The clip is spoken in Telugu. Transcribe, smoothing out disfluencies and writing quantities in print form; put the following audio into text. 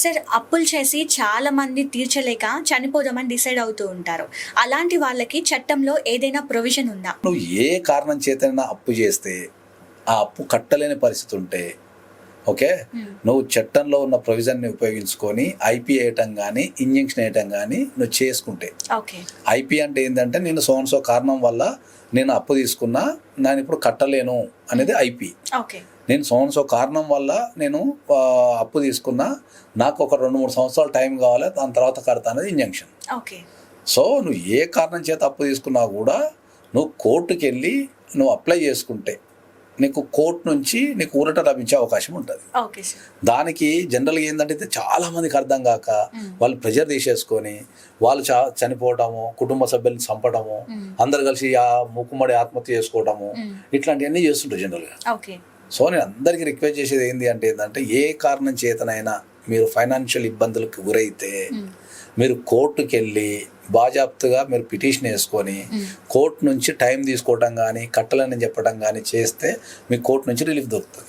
సార్ అప్పులు చేసి చాలా మంది తీర్చలేక చనిపోదామని డిసైడ్ అవుతూ ఉంటారు. అలాంటి వాళ్ళకి చట్టంలో ఏదైనా ప్రొవిజన్ ఉందా? నువ్వు ఏ కారణం చేతనైనా అప్పు చేస్తే ఆ అప్పు కట్టలేని పరిస్థితి ఉంటే ఓకే, నువ్వు చట్టంలో ఉన్న ప్రొవిజన్ని ఉపయోగించుకొని ఐపీ వేయటం కానీ ఇంజెక్షన్ వేయటం కానీ నువ్వు చేసుకుంటే, ఓకే. ఐపీ అంటే ఏంటంటే నేను సో కారణం వల్ల నేను అప్పు తీసుకున్నా నేను ఇప్పుడు కట్టలేను అనేది ఐపీ. ఓకే. నేను సో కారణం వల్ల నేను అప్పు తీసుకున్నా, నాకు ఒక 2-3 సంవత్సరాలు టైం కావాలి, దాని తర్వాత కడతా అనేది ఇంజంక్షన్. ఓకే. సో నువ్వు ఏ కారణం చేత అప్పు తీసుకున్నా కూడా నువ్వు కోర్టుకి వెళ్ళి నువ్వు అప్లై చేసుకుంటే నీకు కోర్టు నుంచి నీకు ఊరట లభించే అవకాశం ఉంటుంది. Okay sir. దానికి జనరల్గా ఏంటంటే చాలా మందికి అర్థం కాక వాళ్ళు ప్రెజర్ తీసేసుకొని వాళ్ళు చనిపోవటము, కుటుంబ సభ్యులను చంపడము, అందరు కలిసి ఆ మూకుమ్మడి ఆత్మహత్య చేసుకోవటము, ఇట్లాంటివన్నీ చేస్తుంటారు జనరల్గా. ఓకే. సో నేను అందరికీ రిక్వెస్ట్ చేసేది ఏంటంటే ఏ కారణం చేతనైనా మీరు ఫైనాన్షియల్ ఇబ్బందులకు గురైతే మీరు కోర్టుకి వెళ్ళి బాజాప్తుగా మీరు పిటిషన్ వేసుకొని కోర్టు నుంచి టైం తీసుకోవడం కానీ కట్టలని చెప్పడం కానీ చేస్తే మీ కోర్టు నుంచి రిలీఫ్ దొరుకుతుంది.